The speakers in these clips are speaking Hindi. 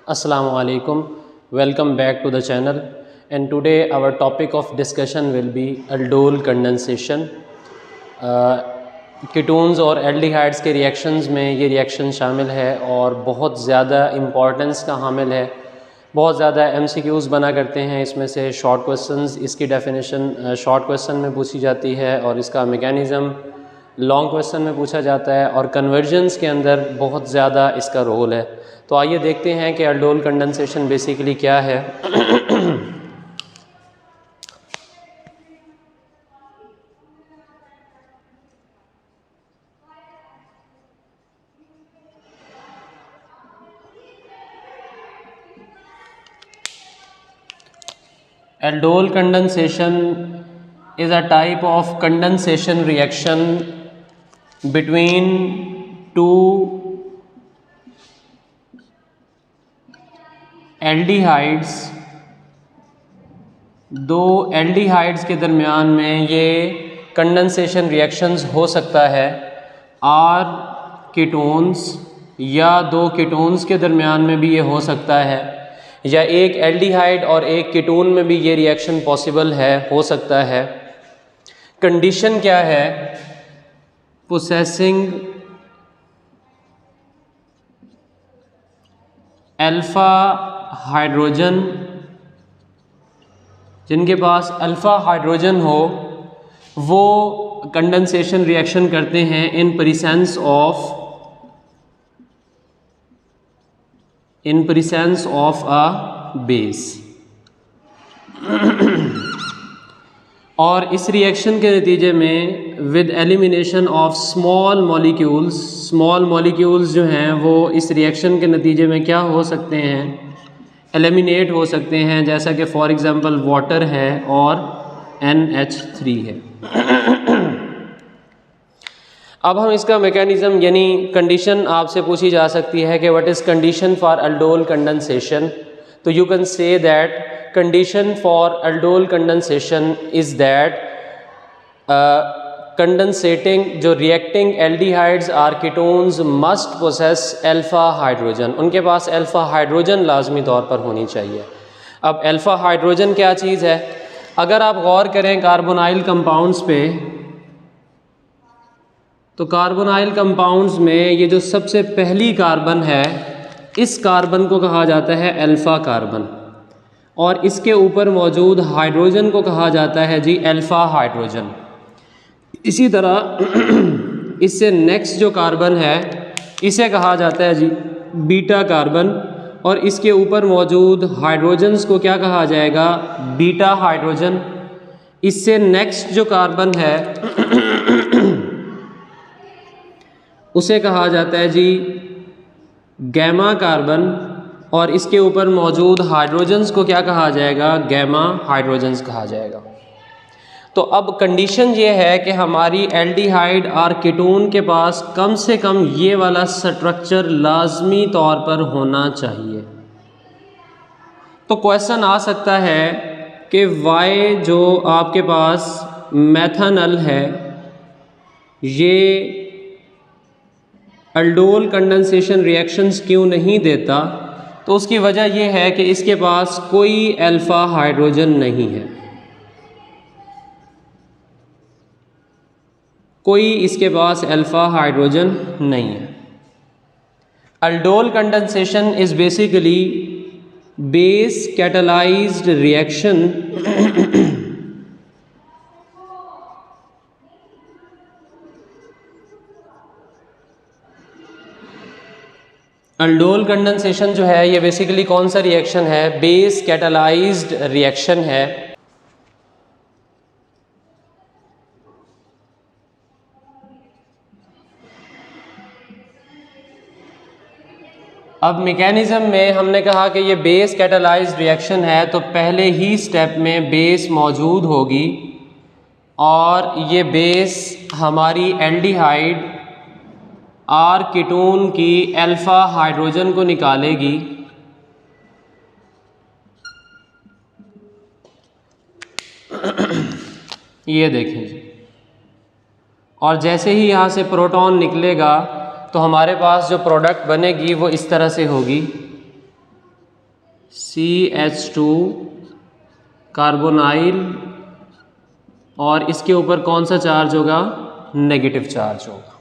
Assalamu alaikum. Welcome back to the channel. And today our topic of discussion will be aldol condensation. Ketones और एल्डिहाइड्स के रिएक्शंस में ये रिएक्शन शामिल है और बहुत ज़्यादा इम्पॉर्टेंस का हामिल है। बहुत ज़्यादा MCQs बना करते हैं इसमें से शॉर्ट क्वेश्चंस, इसकी डेफिनेशन शॉर्ट क्वेश्चन में पूछी जाती है और इसका मैकेनिज़्म लॉन्ग क्वेश्चन में पूछा जाता है और कन्वर्जन्स के अंदर बहुत ज़्यादा इसका रोल है। तो आइए देखते हैं कि aldol कंडेंसेशन बेसिकली क्या है। Aldol condensation is a type of condensation reaction between two aldehydes. दो एल्डिहाइड्स के दरमियान में ये कंडेंसेशन रिएक्शंस हो सकता है। आर कीटोन्स या दो कीटोन्स के दरमियान में भी ये हो सकता है, या एक एल्डिहाइड और एक कीटोन में भी ये रिएक्शन पॉसिबल है, हो सकता है। कंडीशन क्या है? पोसेसिंग अल्फ़ा हाइड्रोजन, जिनके पास अल्फ़ा हाइड्रोजन हो वो कंडेंसेशन रिएक्शन करते हैं in presence of a base. और इस रिएक्शन के नतीजे में with elimination of small molecules जो हैं वो इस रिएक्शन के नतीजे में क्या हो सकते हैं? एलिमिनेट हो सकते हैं, जैसा कि फॉर एग्ज़ाम्पल वाटर है और NH3 है। अब हम इसका मैकेनिज़्म यानी कंडीशन आपसे पूछी जा सकती है कि what is condition for aldol condensation. तो you can say that condition for aldol condensation is that condensating जो reacting aldehydes or ketones must possess alpha hydrogen। उनके पास अल्फ़ा हाइड्रोजन लाजमी तौर पर होनी चाहिए। अब अल्फ़ा हाइड्रोजन क्या चीज़ है? अगर आप गौर करें कार्बोनाइल कंपाउंड्स पे, तो कार्बोनाइल कंपाउंड्स में ये जो सबसे पहली कार्बन है, इस कार्बन को कहा जाता है अल्फ़ा कार्बन, और इसके ऊपर मौजूद हाइड्रोजन को कहा जाता है जी अल्फ़ा हाइड्रोजन। इसी तरह इससे नेक्स्ट जो कार्बन है इसे कहा जाता है जी बीटा कार्बन, और इसके ऊपर मौजूद हाइड्रोजन्स को क्या कहा जाएगा? Beta hydrogen. इससे नेक्स्ट जो कार्बन है उसे कहा जाता है जी गैमा कार्बन, और इसके ऊपर मौजूद हाइड्रोजन्स को क्या कहा जाएगा? गैमा हाइड्रोजन्स कहा जाएगा। तो अब कंडीशन ये है कि हमारी एल्डिहाइड और कीटोन के पास कम से कम ये वाला स्ट्रक्चर लाजमी तौर पर होना चाहिए। तो क्वेश्चन आ सकता है कि वाई जो आपके पास मेथनॉल है ये aldol कंडेंसेशन रिएक्शंस क्यों नहीं देता? तो उसकी वजह यह है कि इसके पास कोई अल्फ़ा हाइड्रोजन नहीं है, कोई इसके पास अल्फ़ा हाइड्रोजन नहीं है। aldol condensation is basically base catalysed reaction aldol condensation जो है ये बेसिकली कौन सा रिएक्शन है? बेस कैटालाइज्ड रिएक्शन है। अब मैकेनिज़्म में हमने कहा कि ये बेस कैटालाइज्ड रिएक्शन है, तो पहले ही स्टेप में बेस मौजूद होगी और ये बेस हमारी एल्डिहाइड आर कीटोन की अल्फ़ा हाइड्रोजन को निकालेगी, ये देखें जी। और जैसे ही यहाँ से प्रोटॉन निकलेगा तो हमारे पास जो प्रोडक्ट बनेगी वो इस तरह से होगी। CH2 कार्बोनाइल, और इसके ऊपर कौन सा चार्ज होगा? नेगेटिव चार्ज होगा।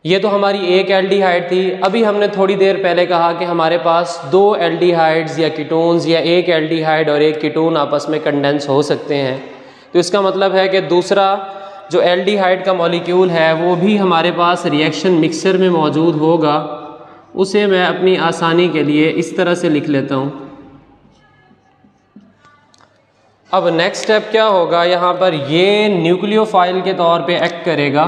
ये तो हमारी एक एल्डिहाइड थी। अभी हमने थोड़ी देर पहले कहा कि हमारे पास दो एल्डिहाइड्स या कीटोन्स या एक एल्डिहाइड और एक कीटोन आपस में कंडेंस हो सकते हैं। तो इसका मतलब है कि दूसरा जो एल्डिहाइड का मॉलिक्यूल है वो भी हमारे पास रिएक्शन मिक्सर में मौजूद होगा। उसे मैं अपनी आसानी के लिए इस तरह से लिख लेता हूँ। अब नेक्स्ट स्टेप क्या होगा? यहाँ पर ये न्यूक्लियोफाइल के तौर पे एक्ट करेगा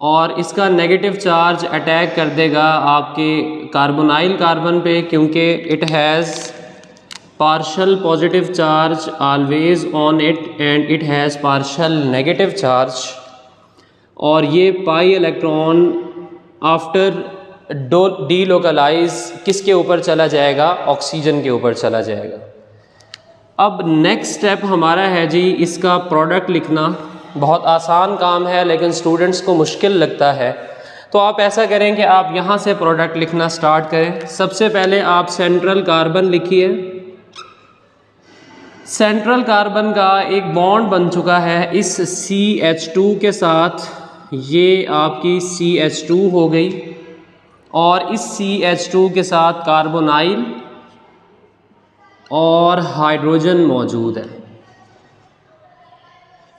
और इसका नेगेटिव चार्ज अटैक कर देगा आपके कार्बोनाइल कार्बन पे, क्योंकि it has partial positive charge always on it and it has partial negative charge. और ये पाई इलेक्ट्रॉन आफ्टर डीलोकलाइज किसके ऊपर चला जाएगा? ऑक्सीजन के ऊपर चला जाएगा। अब नेक्स्ट स्टेप हमारा है जी इसका प्रोडक्ट लिखना। बहुत आसान काम है लेकिन स्टूडेंट्स को मुश्किल लगता है। तो आप ऐसा करें कि आप यहाँ से प्रोडक्ट लिखना स्टार्ट करें। सबसे पहले आप सेंट्रल कार्बन लिखिए। सेंट्रल कार्बन का एक बॉन्ड बन चुका है इस CH2 के साथ। ये आपकी CH2 हो गई और इस CH2 के साथ कार्बोनाइल और हाइड्रोजन मौजूद है।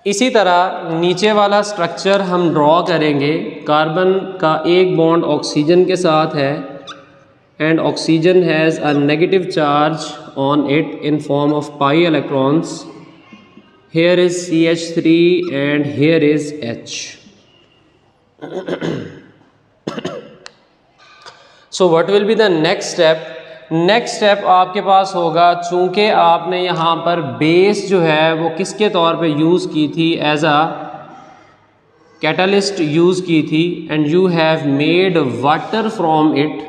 इसी तरह नीचे वाला स्ट्रक्चर हम ड्रॉ करेंगे। कार्बन का एक बॉन्ड ऑक्सीजन के साथ है and oxygen has a negative charge on it in form of pi electrons. Here is CH3 and here is H। So what will be the next step? Next step आपके पास होगा, चूंकि आपने यहाँ पर बेस जो है वो किसके तौर पे यूज़ की थी? एज अ कैटलिस्ट यूज़ की थी and you have made water from it.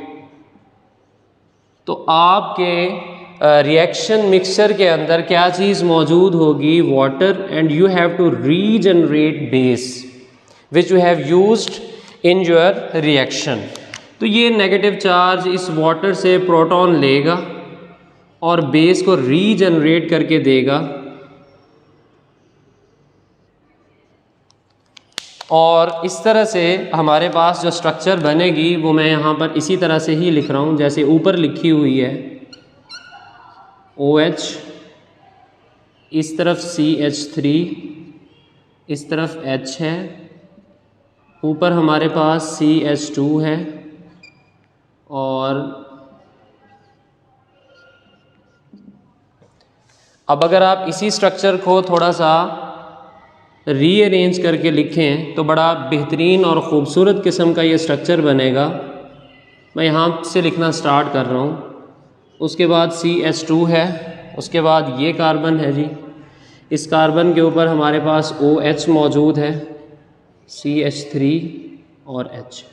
तो आपके रिएक्शन मिक्सचर के अंदर क्या चीज़ मौजूद होगी? Water. And you have to regenerate base which you have used in your reaction. तो ये नेगेटिव चार्ज इस वाटर से प्रोटॉन लेगा और बेस को रीजनरेट करके देगा। और इस तरह से हमारे पास जो स्ट्रक्चर बनेगी वो मैं यहाँ पर इसी तरह से ही लिख रहा हूँ जैसे ऊपर लिखी हुई है। OH, इस तरफ CH3, इस तरफ H है, ऊपर हमारे पास CH2 है और अब अगर आप इसी स्ट्रक्चर को थोड़ा सा रीअरेंज करके लिखें तो बड़ा बेहतरीन और ख़ूबसूरत किस्म का ये स्ट्रक्चर बनेगा। मैं यहाँ से लिखना स्टार्ट कर रहा हूँ। उसके बाद CH2 है, उसके बाद ये कार्बन है जी। इस कार्बन के ऊपर हमारे पास OH मौजूद है, CH3 और H।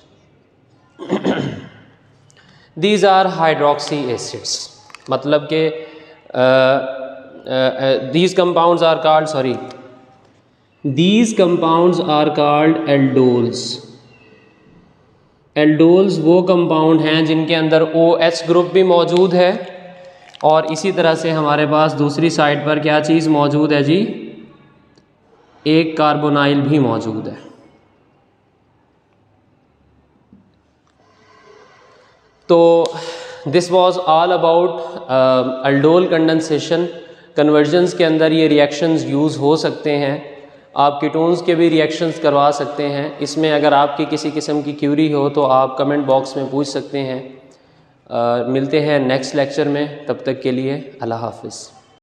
These are hydroxy acids, मतलब कि these compounds are called aldols। एल्डोल्स वो कंपाउंड हैं जिनके अंदर OH ग्रुप भी मौजूद है और इसी तरह से हमारे पास दूसरी साइड पर क्या चीज़ मौजूद है जी? एक कार्बोनाइल भी मौजूद है। तो this was all about aldol condensation. Convergence के अंदर ये रिएक्शंस यूज़ हो सकते हैं। आप कीटोन्स के भी रिएक्शंस करवा सकते हैं। इसमें अगर आपकी किसी किस्म की क्यूरी हो तो आप कमेंट बॉक्स में पूछ सकते हैं। मिलते हैं नेक्स्ट लेक्चर में, तब तक के लिए अल्लाह हाफ़िज़।